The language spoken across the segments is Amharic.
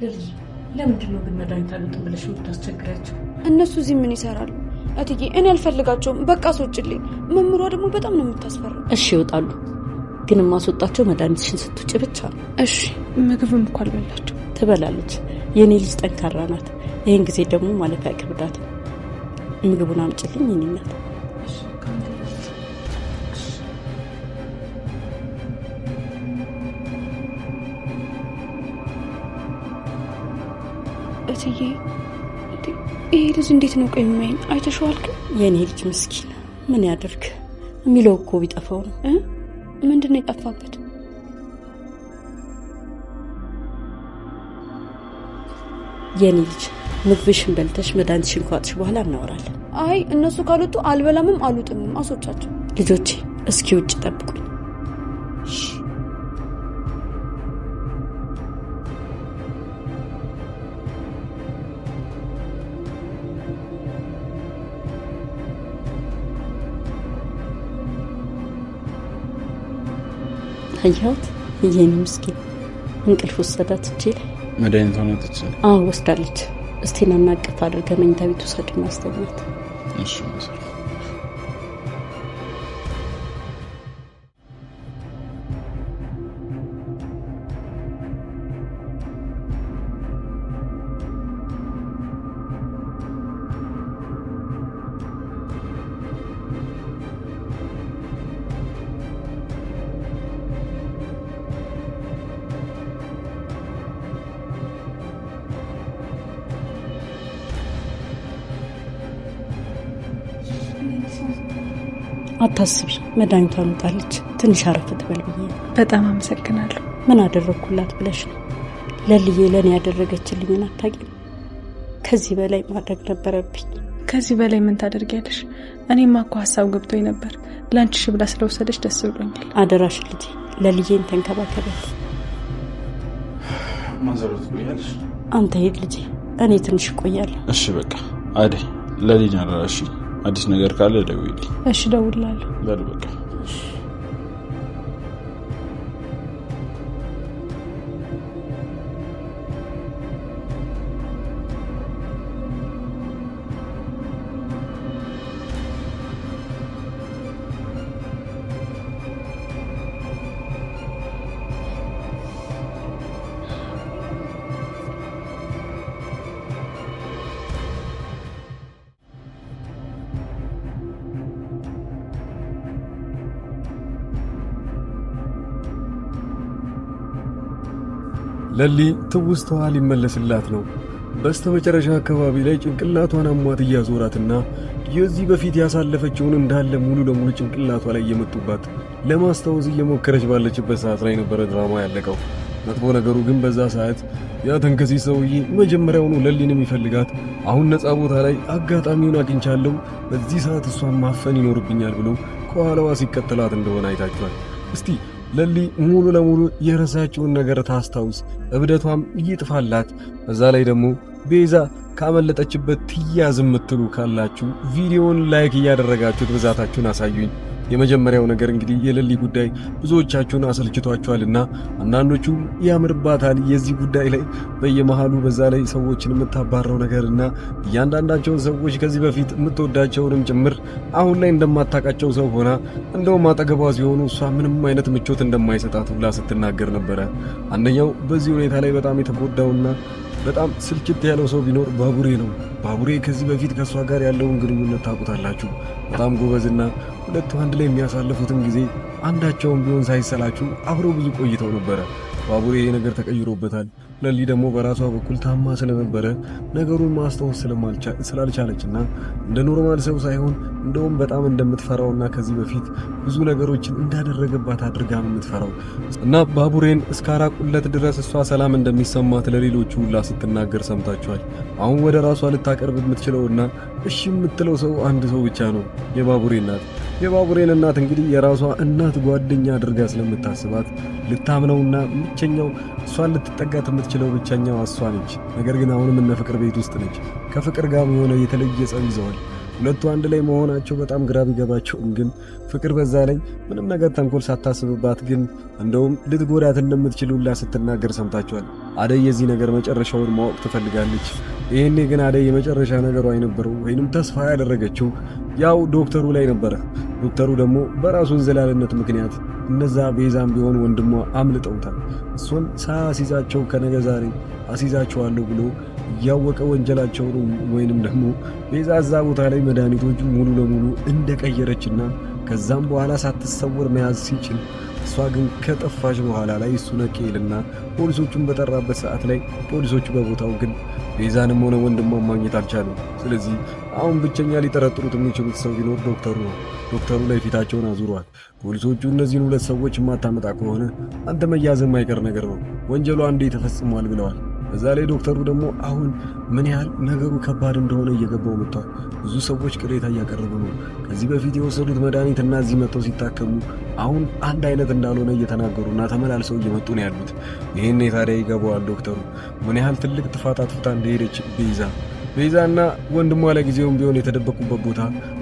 ለልጅ ለምንድነው ግን መድኃኒት አሉትን ብለሽ የምታስቸግራቸው? እነሱ እዚህ ምን ይሰራሉ? እትዬ እኔ አልፈልጋቸውም። በቃ አስወጭልኝ። መምሯ ደግሞ በጣም ነው የምታስፈራው። እሺ ይወጣሉ፣ ግን ማስወጣቸው መድኃኒትሽን ስትውጪ ብቻ ነው። እሺ ምግብም እኮ አልበላቸው። ትበላለች። የኔ ልጅ ጠንካራ ናት። ይሄን ጊዜ ደግሞ ማለፊያ ክብዳት። ምግቡን አምጪልኝ የኔ እናት። እትዬ ይሄ ልጅ እንዴት ነው ቆይ የሚያይኝ? አይተሽዋል? ግን የኔ ልጅ ምስኪን ምን ያደርግ የሚለው እኮ ቢጠፋው ነው። ምንድነው የጠፋበት? የኔ ልጅ ምግብሽን በልተሽ መድኃኒትሽን ከዋጥሽ በኋላ እናወራለን። አይ እነሱ ካልወጡ አልበላምም አልውጥምም። አስወጫቸው። ልጆቼ እስኪ ውጭ ጠብቁኝ። አያት የኔ ምስኪን እንቅልፍ ወሰዳት እጄ ላይ። መድኃኒት ሆነ ተችለ? አዎ ወስዳለች። እስቲ እናናቀፍ አድርገ መኝታ ቤት ወሰድና አስተኛት። እሺ መስሎ አታስቢ፣ መድኃኒቷን ወጣለች። ትንሽ አረፍ ትበል ብዬ። በጣም አመሰግናለሁ። ምን አደረኩላት ብለሽ ነው? ለልዬ ለኔ ያደረገችልኝን አታውቂም? ከዚህ በላይ ማድረግ ነበረብኝ። ከዚህ በላይ ምን ታደርጊያለሽ? እኔማ እኮ ሀሳብ ገብቶኝ ነበር። ላንቺ ብላ ስለወሰደች ደስ ብሎኛል። አደራሽ ልጄ ለልዬን ተንከባከባት። ማዘሩት ቆያለሽ? አንተ ሄድ ልጄ፣ እኔ ትንሽ እቆያለሁ። እሺ በቃ አይደል ለልጅ አደራሽ። አዲስ ነገር ካለ ደውይልኝ። እሺ ደውላለሁ። በል በቃ ለሊ ትውስተዋ ሊመለስላት ነው። በስተመጨረሻ አካባቢ ላይ ጭንቅላቷን አሟት እያዞራትና የዚህ በፊት ያሳለፈችውን እንዳለ ሙሉ ለሙሉ ጭንቅላቷ ላይ እየመጡባት ለማስታወስ እየሞከረች ባለችበት ሰዓት ላይ ነበረ ድራማ ያለቀው። መጥፎ ነገሩ ግን በዛ ሰዓት ያ ተንከሲስ ሰውዬ መጀመሪያውኑ ለሊን የሚፈልጋት አሁን ነፃ ቦታ ላይ አጋጣሚውን አግኝቻለሁ፣ በዚህ ሰዓት እሷን ማፈን ይኖርብኛል ብሎ ከኋላዋ ሲከተላት እንደሆነ አይታችኋል። እስቲ ለሊ ሙሉ ለሙሉ የረሳችውን ነገር ታስታውስ፣ እብደቷም ይጥፋላት። በዛ ላይ ደግሞ ቤዛ ካመለጠችበት ትያዝ የምትሉ ካላችሁ ቪዲዮውን ላይክ እያደረጋችሁት ብዛታችሁን አሳዩኝ። የመጀመሪያው ነገር እንግዲህ የለሊ ጉዳይ ብዙዎቻችሁን አሰልችቷችኋልና አንዳንዶቹ ያምርባታል የዚህ ጉዳይ ላይ በየመሃሉ በዛ ላይ ሰዎችን የምታባረው ነገርና እያንዳንዳቸውን ሰዎች ከዚህ በፊት የምትወዳቸውንም ጭምር አሁን ላይ እንደማታቃቸው ሰው ሆና እንደውም አጠገቧ ሲሆኑ እሷ ምንም አይነት ምቾት እንደማይሰጣት ሁላ ስትናገር ነበረ። አንደኛው በዚህ ሁኔታ ላይ በጣም የተጎዳውና በጣም ስልችት ያለው ሰው ቢኖር ባቡሬ ነው። ባቡሬ ከዚህ በፊት ከሷ ጋር ያለውን ግንኙነት ታውቁታላችሁ። በጣም ጎበዝና ሁለቱ አንድ ላይ የሚያሳልፉትን ጊዜ አንዳቸውም ቢሆን ሳይሰላችሁ አብረው ብዙ ቆይተው ነበረ። ባቡሬ ይሄ ነገር ተቀይሮበታል። ለሊ ደግሞ በራሷ በኩል ታማ ስለነበረ ነገሩን ማስታወስ ስላልቻለችና እንደ ኖርማል ሰው ሳይሆን እንደውም በጣም እንደምትፈራውና ከዚህ በፊት ብዙ ነገሮችን እንዳደረገባት አድርጋ ነው የምትፈራው እና ባቡሬን እስካራቁለት ድረስ እሷ ሰላም እንደሚሰማት ለሌሎቹ ሁላ ስትናገር ሰምታችኋል። አሁን ወደ ራሷ ልታቀርብ የምትችለውና እሺ የምትለው ሰው አንድ ሰው ብቻ ነው፣ የባቡሬ እናት። የባቡሬን እናት እንግዲህ የራሷ እናት ጓደኛ አድርጋ ስለምታስባት ልታምነውና ብቸኛው እሷን ልትጠጋት የምትችለው ብቸኛው እሷ ነች። ነገር ግን አሁንም እነ ፍቅር ቤት ውስጥ ነች። ከፍቅር ጋር የሆነ የተለየ ጸብ ይዘዋል። ሁለቱ አንድ ላይ መሆናቸው በጣም ግራ ቢገባቸውም ግን ፍቅር በዛ ላይ ምንም ነገር ተንኮል ሳታስብባት ግን እንደውም ልትጎዳት እንደምትችል ሁላ ስትናገር ሰምታቸዋል። አደይ የዚህ ነገር መጨረሻውን ማወቅ ትፈልጋለች። ይሄኔ ግን አደይ የመጨረሻ ነገሯ የነበረው ወይንም ተስፋ ያደረገችው ያው ዶክተሩ ላይ ነበረ። ዶክተሩ ደግሞ በራሱ እንዝላልነት ምክንያት እነዛ ቤዛም ቢሆን ወንድሟ አምልጠውታል። እሱን ሳያሲዛቸው ከነገ ዛሬ አሲዛቸዋለሁ ብሎ እያወቀ ወንጀላቸውን ወይንም ደግሞ ቤዛ እዛ ቦታ ላይ መድኃኒቶቹ ሙሉ ለሙሉ እንደቀየረችና ከዛም በኋላ ሳትሰወር መያዝ ሲችል እሷ ግን ከጠፋች በኋላ ላይ እሱ ነቄልና ፖሊሶቹን በጠራበት ሰዓት ላይ ፖሊሶቹ በቦታው ግን ቤዛንም ሆነ ወንድሟን ማግኘት አልቻሉም። ስለዚህ አሁን ብቸኛ ሊጠረጥሩት የሚችሉት ሰው ቢኖር ዶክተሩ ነው። ዶክተሩ ላይ ፊታቸውን አዙረዋል። ፖሊሶቹ እነዚህን ሁለት ሰዎች የማታመጣ ከሆነ አንተ መያዝ የማይቀር ነገር ነው፣ ወንጀሉ አንዴ ተፈጽሟል ብለዋል። በዛ ላይ ዶክተሩ ደግሞ አሁን ምን ያህል ነገሩ ከባድ እንደሆነ እየገባው መጥቷል። ብዙ ሰዎች ቅሬታ እያቀረቡ ነው። ከዚህ በፊት የወሰዱት መድኃኒት እና እዚህ መጥተው ሲታከሙ አሁን አንድ አይነት እንዳልሆነ እየተናገሩና ተመላልሰው እየመጡ ነው ያሉት። ይህን ታዲያ ይገባዋል ዶክተሩ ምን ያህል ትልቅ ጥፋት አጥፍታ እንደሄደች ቤዛና ወንድሟ ለጊዜውም ቢሆን የተደበቁበት ቦታ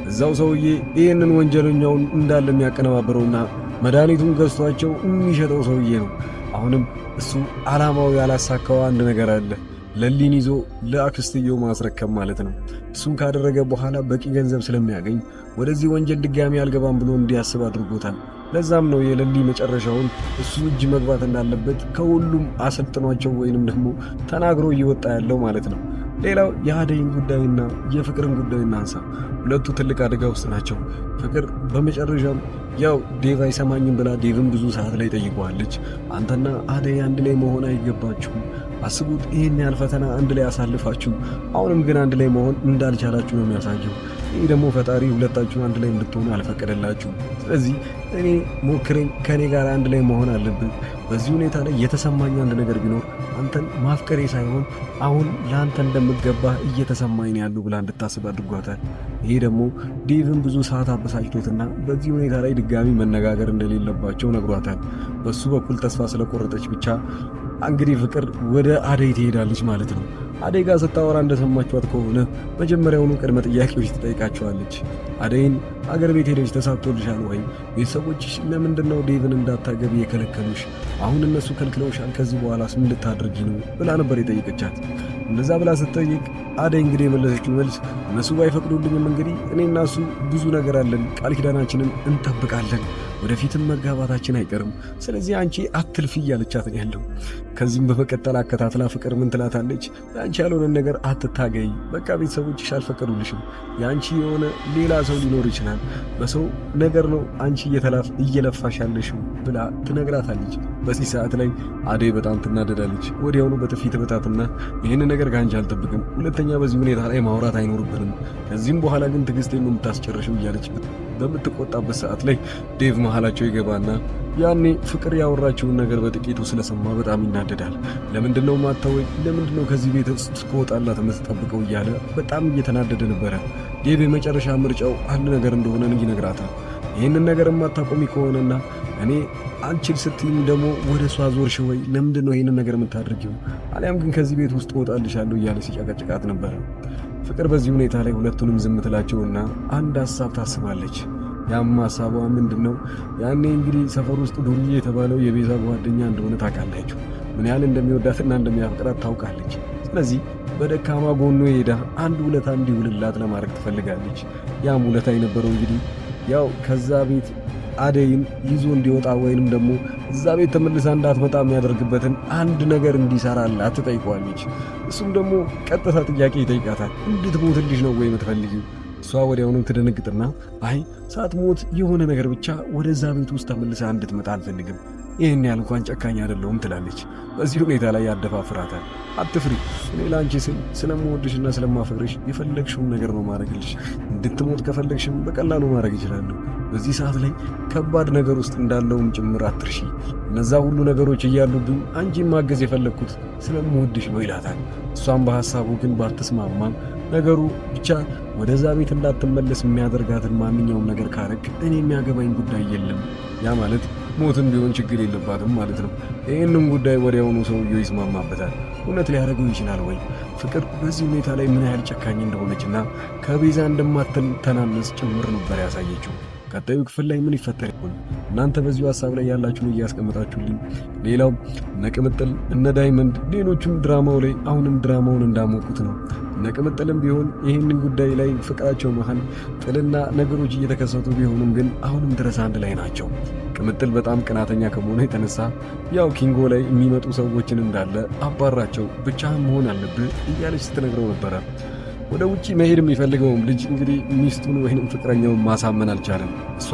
እዛው ሰውዬ ይህንን ወንጀለኛውን እንዳለ የሚያቀነባበረውና መድኃኒቱን ገዝቷቸው የሚሸጠው ሰውዬ ነው። አሁንም እሱ ዓላማው ያላሳካው አንድ ነገር አለ። ለሊን ይዞ ለአክስትየው ማስረከብ ማለት ነው። እሱን ካደረገ በኋላ በቂ ገንዘብ ስለሚያገኝ ወደዚህ ወንጀል ድጋሚ አልገባም ብሎ እንዲያስብ አድርጎታል። ለዛም ነው የለሊ መጨረሻውን እሱ እጅ መግባት እንዳለበት ከሁሉም አሰልጥኗቸው ወይንም ደግሞ ተናግሮ እየወጣ ያለው ማለት ነው። ሌላው የአደይን ጉዳይና የፍቅርን ጉዳይ እናንሳ። ሁለቱ ትልቅ አደጋ ውስጥ ናቸው። ፍቅር በመጨረሻም ያው ዴቭ አይሰማኝም ብላ ዴቭን ብዙ ሰዓት ላይ ጠይቀዋለች። አንተና አደይ አንድ ላይ መሆን አይገባችሁም፣ አስቡት ይህን ያህል ፈተና አንድ ላይ አሳልፋችሁ አሁንም ግን አንድ ላይ መሆን እንዳልቻላችሁ ነው የሚያሳየው። ይህ ደግሞ ፈጣሪ ሁለታችሁን አንድ ላይ እንድትሆኑ አልፈቀደላችሁም። ስለዚህ እኔ ሞክረኝ፣ ከእኔ ጋር አንድ ላይ መሆን አለብን። በዚህ ሁኔታ ላይ የተሰማኝ አንድ ነገር ቢኖር አንተን ማፍቀሬ ሳይሆን አሁን ለአንተ እንደምገባህ እየተሰማኝ ነው ያለው ብላ እንድታስብ አድርጓታል። ይሄ ደግሞ ዴቭን ብዙ ሰዓት አበሳጭቶትና በዚህ ሁኔታ ላይ ድጋሚ መነጋገር እንደሌለባቸው ነግሯታል። በሱ በኩል ተስፋ ስለቆረጠች ብቻ እንግዲህ ፍቅር ወደ አደይ ትሄዳለች ማለት ነው። አደይ ጋር ስታወራ እንደሰማችኋት ከሆነ መጀመሪያውኑ ቅድመ ጥያቄዎች ትጠይቃቸዋለች። አደይን አገር ቤት ሄደች ተሳክቶልሻል ወይ? ቤተሰቦችሽ ለምንድነው ዴቭን እንዳታገቢ የከለከሉሽ? አሁን እነሱ ከልክለውሻል፣ ከዚህ በኋላስ ምን ልታደርጊ ነው ብላ ነበር የጠየቀቻት። እንደዛ ብላ ስትጠይቅ አደይ እንግዲህ የመለሰችው መልስ እነሱ ባይፈቅዱልኝም እንግዲህ እኔና እሱ ብዙ ነገር አለን፣ ቃል ኪዳናችንን እንጠብቃለን፣ ወደፊትም መጋባታችን አይቀርም፣ ስለዚህ አንቺ አትልፊ እያለቻት ነው ያለው። ከዚህም በመቀጠል አከታትላ ፍቅር ምን ትላታለች? የአንቺ ያልሆነን ነገር አትታገይ፣ በቃ ቤተሰቦችሽ አልፈቀዱልሽም፣ የአንቺ የሆነ ሌላ ሰው ሊኖር ይችላል፣ በሰው ነገር ነው አንቺ እየለፋሽ ያለሽው ብላ ትነግራታለች። በዚህ ሰዓት ላይ አደይ በጣም ትናደዳለች። ወዲያውኑ በጥፊ ትመታትና ይህን ነገር ከአንቺ አልጠብቅም፣ ሁለተኛ በዚህ ሁኔታ ላይ ማውራት አይኖርብንም፣ ከዚህም በኋላ ግን ትዕግስቴን ነው የምታስጨርሽው እያለች በምትቆጣበት ሰዓት ላይ ዴቭ መሃላቸው ይገባና ያኔ ፍቅር ያወራችውን ነገር በጥቂቱ ስለሰማ በጣም ይናደዳል። ለምንድነው ማታወይ? ለምንድነው ከዚህ ቤት እስክወጣላት የምትጠብቀው? እያለ በጣም እየተናደደ ነበረ። ዴቭ የመጨረሻ ምርጫው አንድ ነገር እንደሆነ ይነግራታል። ይህንን ነገር የማታቆሚ ከሆነና እኔ አንቺን ስትይኝ ደግሞ ወደ እሷ ዞርሽ ወይ? ለምንድነው ይህንን ነገር የምታደርጊው? አሊያም ግን ከዚህ ቤት ውስጥ እወጣልሻለሁ እያለ ሲጨቀጭቃት ነበረ። ፍቅር በዚህ ሁኔታ ላይ ሁለቱንም ዝም ትላቸውና አንድ ሀሳብ ታስባለች። ያም ሀሳቧ ምንድነው? ያኔ እንግዲህ ሰፈር ውስጥ ዱርዬ የተባለው የቤዛ ጓደኛ እንደሆነ ታውቃላችሁ። ምን ያህል እንደሚወዳትና እንደሚያፈቅራት ታውቃለች። ስለዚህ በደካማ ጎኑ ሄዳ አንድ ውለታ እንዲውልላት ለማድረግ ትፈልጋለች። ያም ውለታ የነበረው እንግዲህ ያው ከዛ ቤት አደይን ይዞ እንዲወጣ ወይንም ደግሞ እዛ ቤት ተመልሳ እንዳትመጣ የሚያደርግበትን አንድ ነገር እንዲሰራላት ትጠይቀዋለች። እሱም ደግሞ ቀጥታ ጥያቄ ይጠይቃታል። እንድትሞትልሽ ነው ወይ የምትፈልጊው? እሷ ወዲያውኑም ትደነግጥና አይ ሳትሞት የሆነ ነገር ብቻ ወደዛ ቤት ውስጥ ተመልሳ እንድትመጣ አልፈልግም፣ ይህን ያህል እንኳን ጨካኝ አይደለሁም ትላለች። በዚህ ሁኔታ ላይ ያደፋፍራታል። አትፍሪ፣ እኔ ለአንቺ ስል ስለምወድሽና ስለማፈቅርሽ የፈለግሽውን ነገር ነው ማድረግልሽ። እንድትሞት ከፈለግሽም በቀላሉ ማድረግ ይችላለሁ። በዚህ ሰዓት ላይ ከባድ ነገር ውስጥ እንዳለውም ጭምር አትርሺ። እነዛ ሁሉ ነገሮች እያሉብኝ አንቺን ማገዝ የፈለግኩት ስለምወድሽ ነው ይላታል። እሷም በሐሳቡ ግን ባትስማማም ነገሩ ብቻ ወደዛ ቤት እንዳትመለስ የሚያደርጋትን ማንኛውም ነገር ካረግ እኔ የሚያገባኝ ጉዳይ የለም። ያ ማለት ሞትም ቢሆን ችግር የለባትም ማለት ነው። ይህንም ጉዳይ ወዲያውኑ ሰውየው ይስማማበታል። እውነት ሊያደርገው ይችላል ወይ? ፍቅር በዚህ ሁኔታ ላይ ምን ያህል ጨካኝ እንደሆነችና ከቤዛ እንደማትተናነስ ጭምር ነበር ያሳየችው። ቀጣዩ ክፍል ላይ ምን ይፈጠር ይሆን? እናንተ በዚሁ ሐሳብ ላይ ያላችሁን እያስቀመጣችሁልኝ። ሌላው እነ ቅምጥል እነ ዳይመንድ ሌሎቹም ድራማው ላይ አሁንም ድራማውን እንዳሞቁት ነው። እነ ቅምጥልም ቢሆን ይህንን ጉዳይ ላይ ፍቅራቸው መሃል ጥልና ነገሮች እየተከሰቱ ቢሆኑም ግን አሁንም ድረስ አንድ ላይ ናቸው። ቅምጥል በጣም ቅናተኛ ከመሆኑ የተነሳ ያው ኪንጎ ላይ የሚመጡ ሰዎችን እንዳለ አባራቸው፣ ብቻህን መሆን አለብህ እያለች ስትነግረው ነበረ። ወደ ውጪ መሄድ የሚፈልገውም ልጅ እንግዲህ ሚስቱን ወይንም ፍቅረኛውን ማሳመን አልቻለም። እሷ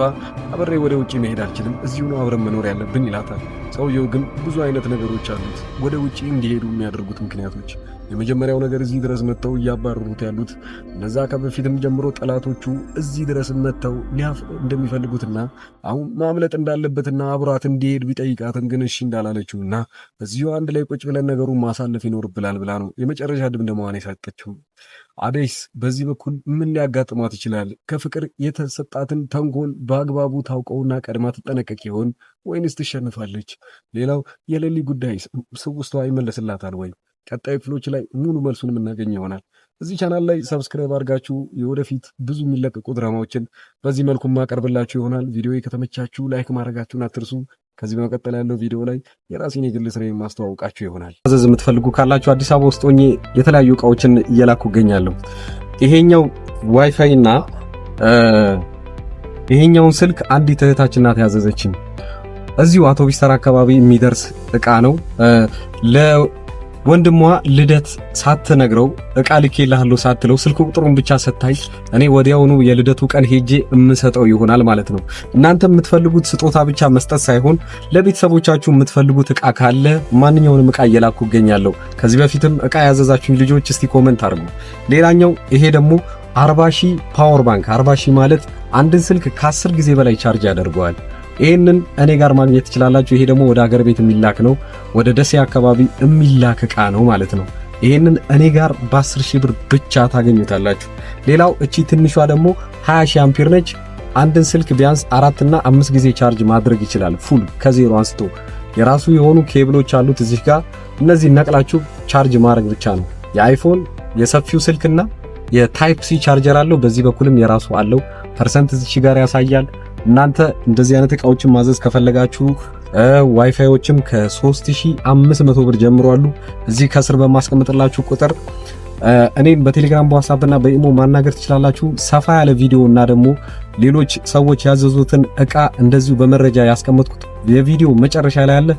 አብሬ ወደ ውጪ መሄድ አልችልም፣ እዚሁ ነው አብረን መኖር ያለብን ይላታል። ሰውየው ግን ብዙ አይነት ነገሮች አሉት ወደ ውጪ እንዲሄዱ የሚያደርጉት ምክንያቶች። የመጀመሪያው ነገር እዚህ ድረስ መጥተው እያባረሩት ያሉት እነዛ ከበፊትም ጀምሮ ጠላቶቹ እዚህ ድረስ መጥተው እንደሚፈልጉትና አሁን ማምለጥ እንዳለበትና አብሯት እንዲሄድ ቢጠይቃትም ግን እሺ እንዳላለችውና እዚሁ አንድ ላይ ቁጭ ብለን ነገሩን ማሳለፍ ይኖርብናል ብላ ነው የመጨረሻ ድምደማዋን የሰጠችው። አደይስ በዚህ በኩል ምን ሊያጋጥማት ይችላል? ከፍቅር የተሰጣትን ተንኮል በአግባቡ ታውቀውና ቀድማ ትጠነቀቅ ይሆን ወይንስ ትሸንፋለች? ሌላው የሌሊ ጉዳይ ስውስቷ ይመለስላታል ወይ? ቀጣይ ክፍሎች ላይ ሙሉ መልሱን የምናገኝ ይሆናል። እዚህ ቻናል ላይ ሰብስክራይብ አድርጋችሁ የወደፊት ብዙ የሚለቀቁ ድራማዎችን በዚህ መልኩ ማቀርብላችሁ ይሆናል። ቪዲዮ ከተመቻችሁ ላይክ ማድረጋችሁን አትርሱ። ከዚህ በመቀጠል ያለው ቪዲዮ ላይ የራሴን የግል ስራዬን ማስተዋወቃችሁ ይሆናል። አዘዝ የምትፈልጉ ካላችሁ አዲስ አበባ ውስጥ ሆኜ የተለያዩ እቃዎችን እየላኩ እገኛለሁ። ይሄኛው ዋይፋይ እና ይሄኛውን ስልክ አንዲት እህታችን ናት ያዘዘችኝ። እዚሁ አውቶቡስ ተራ አካባቢ የሚደርስ እቃ ነው። ወንድሟ ልደት ሳትነግረው እቃ ልኬልሃለሁ ሳትለው ስልክ ቁጥሩን ብቻ ሰታይ እኔ ወዲያውኑ የልደቱ ቀን ሄጄ እምሰጠው ይሆናል ማለት ነው። እናንተ የምትፈልጉት ስጦታ ብቻ መስጠት ሳይሆን ለቤተሰቦቻችሁ የምትፈልጉት እቃ ካለ ማንኛውንም እቃ እየላኩ እገኛለሁ። ከዚህ በፊትም እቃ ያዘዛችሁኝ ልጆች እስቲ ኮሜንት አድርጉ። ሌላኛው ይሄ ደግሞ 40,000 ፓወር ባንክ 40,000 ማለት አንድን ስልክ ከ10 ጊዜ በላይ ቻርጅ ያደርገዋል። ይሄንን እኔ ጋር ማግኘት ትችላላችሁ። ይሄ ደግሞ ወደ ሀገር ቤት የሚላክ ነው። ወደ ደሴ አካባቢ የሚላክ እቃ ነው ማለት ነው። ይሄንን እኔ ጋር በ10,000 ብር ብቻ ታገኙታላችሁ። ሌላው እቺ ትንሿ ደግሞ 20,000 አምፒር ነች። አንድን ስልክ ቢያንስ 4 እና 5 ጊዜ ቻርጅ ማድረግ ይችላል። ፉል ከዜሮ አንስቶ የራሱ የሆኑ ኬብሎች አሉት እዚህ ጋር። እነዚህ ነቅላችሁ ቻርጅ ማድረግ ብቻ ነው። የአይፎን የሰፊው ስልክና የታይፕ ሲ ቻርጀር አለው። በዚህ በኩልም የራሱ አለው። ፐርሰንት እዚህ ጋር ያሳያል። እናንተ እንደዚህ አይነት እቃዎችን ማዘዝ ከፈለጋችሁ ዋይፋዮችም ከ3500 ብር ጀምሮ አሉ። እዚህ ከስር በማስቀምጥላችሁ ቁጥር እኔን በቴሌግራም በዋትስአፕ እና በኢሞ ማናገር ትችላላችሁ። ሰፋ ያለ ቪዲዮ እና ደግሞ ሌሎች ሰዎች ያዘዙትን እቃ እንደዚሁ በመረጃ ያስቀመጥኩት የቪዲዮ መጨረሻ ላይ አለ።